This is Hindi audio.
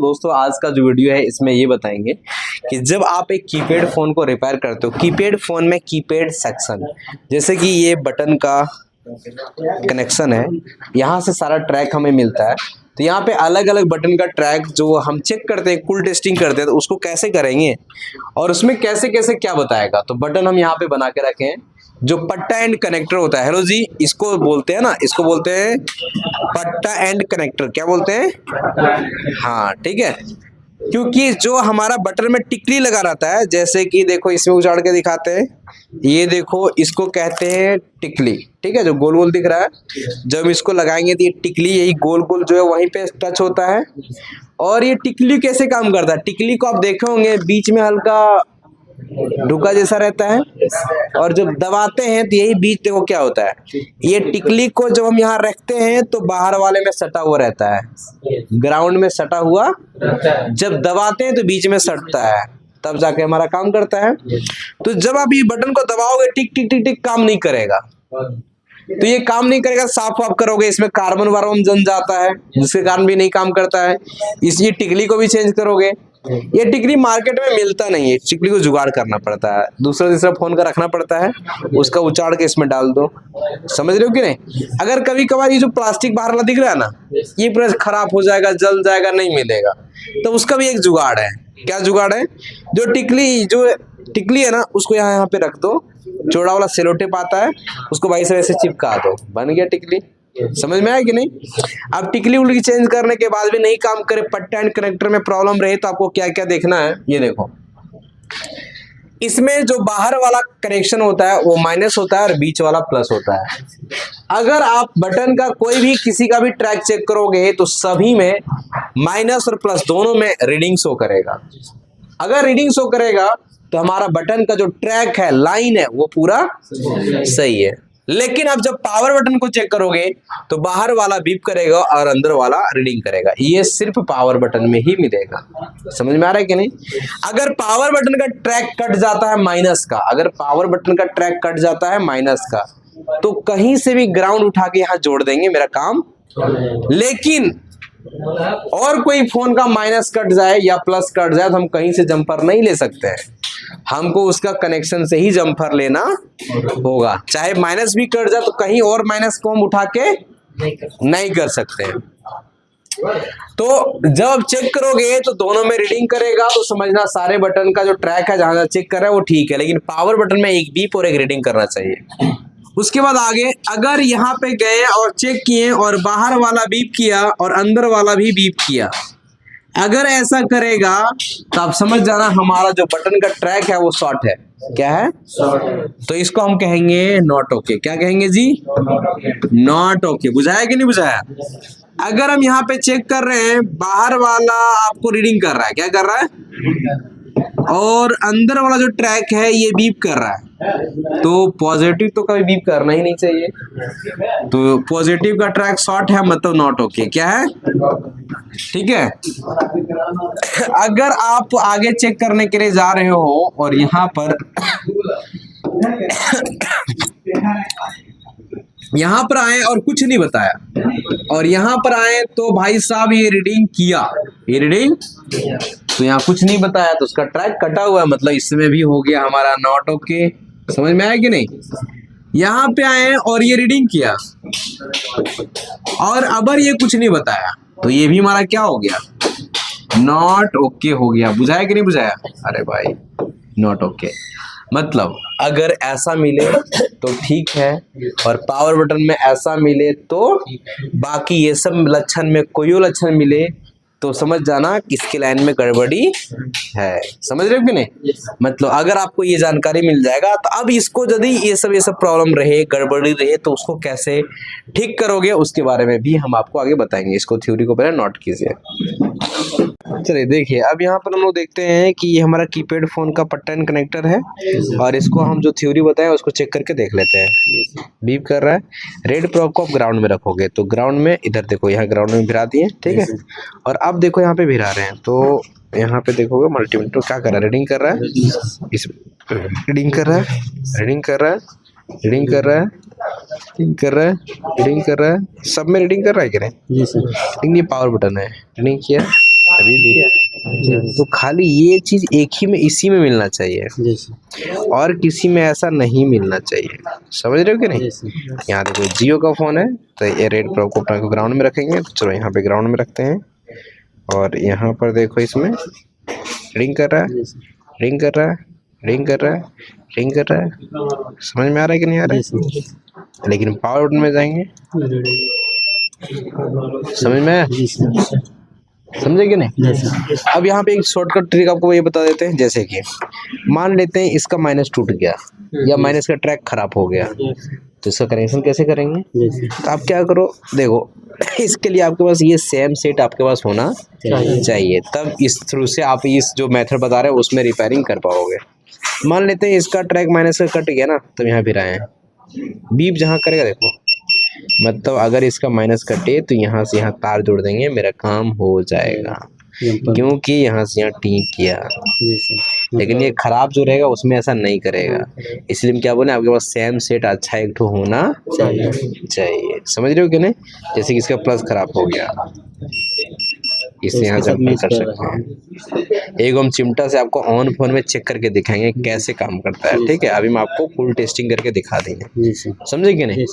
दोस्तों आज का जो वीडियो है इसमें ये बताएंगे कि जब आप एक कीपैड फ़ोन को रिपेयर करते हो, कीपैड फ़ोन में कीपैड सेक्शन, जैसे कि ये बटन का कनेक्शन है, यहाँ से सारा ट्रैक हमें मिलता है। तो यहाँ पे अलग अलग बटन का ट्रैक जो हम चेक करते हैं, कुल टेस्टिंग करते हैं, तो उसको कैसे करेंगे और उसमें कैसे कैसे क्या बताएगा। तो बटन हम यहाँ पे बना के रखे हैं, जो पट्टा एंड कनेक्टर होता है। हेलो जी, इसको बोलते हैं ना, इसको बोलते हैं पट्टा एंड कनेक्टर। क्या बोलते हैं? हाँ ठीक है, क्योंकि जो हमारा बटन में टिकली लगा रहता है, जैसे कि देखो इसमें उजाड़ के दिखाते हैं, ये देखो इसको कहते हैं टिकली। ठीक है, जो गोल गोल दिख रहा है, जब इसको लगाएंगे तो ये टिकली यही गोल गोल जो है वहीं पे टच होता है। और ये टिकली कैसे काम करता है? टिकली को आप देखे होंगे बीच में हल्का ढुका जैसा रहता है, और जब दबाते हैं तो यही बीच देखो क्या होता है। ये टिकली को जब हम यहाँ रखते हैं तो बाहर वाले में सटा हुआ रहता है, ग्राउंड में सटा हुआ, जब दबाते हैं तो बीच में सटता है, तब जाके हमारा काम करता है। तो जब आप ये बटन को दबाओगे टिक टिक टिक टिक काम नहीं करेगा। तो ये काम नहीं करेगा, साफ वाफ करोगे इसमें कार्बन वार्बन जम जाता है, जिसके कारण भी नहीं काम करता है। इसी टिकली को भी चेंज करोगे। ये टिकली मार्केट में मिलता नहीं है, टिकली को जुगाड़ करना पड़ता है, दूसरा तीसरा फोन का रखना पड़ता है, उसका उचाड़ के इसमें डाल दो। समझ रहे हो कि नहीं? अगर कभी कभार ये जो प्लास्टिक बाहर वाला दिख रहा है ना, ये पूरा खराब हो जाएगा, जल जाएगा, नहीं मिलेगा, तो उसका भी एक जुगाड़ है। क्या जुगाड़ है? जो टिकली है ना, उसको यहाँ पे रख दो, चौड़ा वाला सेलो टेप आता है, उसको भाई से वैसे चिपका दो, बन गया टिकली। समझ में आया कि नहीं? अब टिकली उल्टी चेंज करने के बाद भी नहीं काम करे, पट्टा एंड कनेक्टर में प्रॉब्लम रहे, तो आपको क्या क्या देखना है, ये देखो। इसमें जो बाहर वाला कनेक्शन होता है वो माइनस होता है और बीच वाला प्लस होता है। अगर आप बटन का कोई भी किसी का भी ट्रैक चेक करोगे तो सभी में माइनस और प्लस दोनों में रीडिंग शो करेगा। अगर रीडिंग शो करेगा तो हमारा बटन का जो ट्रैक है, लाइन है, वो पूरा सही है। लेकिन आप जब पावर बटन को चेक करोगे तो बाहर वाला बीप करेगा और अंदर वाला रीडिंग करेगा। ये सिर्फ पावर बटन में ही मिलेगा। समझ में आ रहा है कि नहीं? अगर पावर बटन का ट्रैक कट जाता है माइनस का, अगर पावर बटन का ट्रैक कट जाता है माइनस का, तो कहीं से भी ग्राउंड उठा के यहाँ जोड़ देंगे, मेरा काम। लेकिन और कोई फोन का माइनस कट जाए या प्लस कट जाए तो हम कहीं से जंपर नहीं ले सकते हैं, हमको उसका कनेक्शन से ही जंपर लेना होगा। चाहे माइनस भी कट जाए तो कहीं और माइनस को हम उठा के नहीं कर सकते हैं। तो जब आप चेक करोगे तो दोनों में रीडिंग करेगा, तो समझना सारे बटन का जो ट्रैक है जहां चेक कर रहा है वो ठीक है, लेकिन पावर बटन में एक बीप और एक रीडिंग करना चाहिए। उसके बाद आगे अगर यहाँ पे गए और चेक किए और बाहर वाला बीप किया और अंदर वाला भी बीप किया, अगर ऐसा करेगा तो आप समझ जाना हमारा जो बटन का ट्रैक है वो शॉर्ट है। क्या है? शॉर्ट। तो इसको हम कहेंगे नॉट ओके। क्या कहेंगे जी? Not okay. बुझाया कि नहीं बुझाया? अगर हम यहाँ पे चेक कर रहे हैं, बाहर वाला आपको रीडिंग कर रहा है, क्या कर रहा है, और अंदर वाला जो ट्रैक है ये बीप कर रहा है, तो पॉजिटिव तो कभी बीप करना ही नहीं चाहिए। तो पॉजिटिव का ट्रैक शॉर्ट है, मतलब नॉट ओके। क्या है? ठीक है। अगर आप आगे चेक करने के लिए जा रहे हो और यहाँ पर आए और कुछ नहीं बताया, और यहाँ पर आए तो भाई साहब ये रीडिंग किया, ये रीडिंग, तो यहाँ कुछ नहीं बताया तो उसका ट्रैक कटा हुआ है, मतलब इसमें भी हो गया हमारा नॉट ओके। समझ में आया कि नहीं? यहाँ पे आए और ये रीडिंग किया और अबर ये कुछ नहीं बताया, तो ये भी हमारा क्या हो गया, नॉट ओके हो गया। बुझाया कि नहीं बुझाया? अरे भाई नॉट ओके। मतलब अगर ऐसा मिले तो ठीक है, और पावर बटन में ऐसा मिले तो, बाकी ये सब लक्षण में कोई लक्षण मिले तो समझ जाना इसके लाइन में गड़बड़ी है। समझ रहे हो कि नहीं? मतलब अगर आपको ये जानकारी मिल जाएगा तो अब इसको यदि ये सब प्रॉब्लम रहे, गड़बड़ी रहे, तो उसको कैसे ठीक करोगे उसके बारे में भी हम आपको आगे बताएंगे। इसको थ्योरी को पहले नोट कीजिए। चलिए देखिए, अब यहाँ पर हम लोग देखते हैं कि ये हमारा कीपैड फोन का पट्टा एंड कनेक्टर है, और इसको हम जो थ्योरी बताए उसको चेक करके देख लेते हैं। बीप कर रहा है, रेड प्रोब को आप ग्राउंड में रखोगे तो ग्राउंड में, इधर देखो यहाँ ग्राउंड में भिरा दिए, ठीक है, और अब देखो यहाँ पे भिरा रहे हैं, तो यहाँ पे देखोगे मल्टीमीटर क्या कर रहा है, रीडिंग कर रहा है, इस रीडिंग कर रहा है, रीडिंग कर रहा है, रीडिंग कर रहा है, रीडिंग कर रहा है, रीडिंग कर रहा है, सब में रीडिंग कर रहा है कि नहीं? जी सर। लेकिन ये पावर बटन है, रीडिंग किया, अभी भी है। तो खाली ये चीज एक ही में, इसी में मिलना चाहिए, जी सर। और किसी में ऐसा नहीं मिलना चाहिए। समझ रहे हो कि नहीं? जी सर। यहाँ देखो जियो का फोन है, तो ये रेड को ग्राउंड में रखेंगे, तो चलो यहाँ पे ग्राउंड में रखते हैं। और यहाँ पर देखो इसमें रिंग कर रहा है, जी सर। रिंग कर रहा है, रिंग कर रहा है, रिंग कर रहा है। समझ में आ रहा है कि नहीं आ रहा जी है? सर। लेकिन पावर बटन में जाएंगे, समझ में आया? जी सर। समझे कि नहीं? जी सर। अब यहाँ पे एक शॉर्टकट ट्रिक आपको ये बता देते हैं। जैसे कि मान लेते हैं इसका माइनस टूट गया या माइनस का ट्रैक खराब हो गया, तो इसका कनेक्शन कैसे करेंगे? जी सर। तो आप क्या करो, देखो इसके लिए आपके पास ये सेम सेट आपके पास होना चाहिए, तब इस थ्रू से आप इस जो मेथड बता रहे हो उसमें रिपेयरिंग कर पाओगे। मान लेते हैं इसका ट्रैक माइनस का कट गया ना, तब यहाँ फिर आए बीप जहाँ करेगा, देखो मतलब अगर इसका माइनस कटे तो यहाँ से यहाँ तार जोड़ देंगे, मेरा काम हो जाएगा, क्योंकि यहाँ से यहाँ ठीक किया। जी सर। लेकिन ये खराब जो रहेगा उसमें ऐसा नहीं करेगा, इसलिए हम क्या बोले, आपके पास सेम सेट अच्छा एक ठो होना चाहिए। समझ रहे हो कि नहीं? जैसे कि इसका प्लस खराब हो गया, इससे यहाँ से अपन कर सकते हैं। एक हम चिमटा से आपको ऑन फोन में चेक करके दिखाएंगे कैसे काम करता है, ठीक है? अभी हम आपको फुल टेस्टिंग करके दिखा देंगे, जी सर। समझे कि नहीं?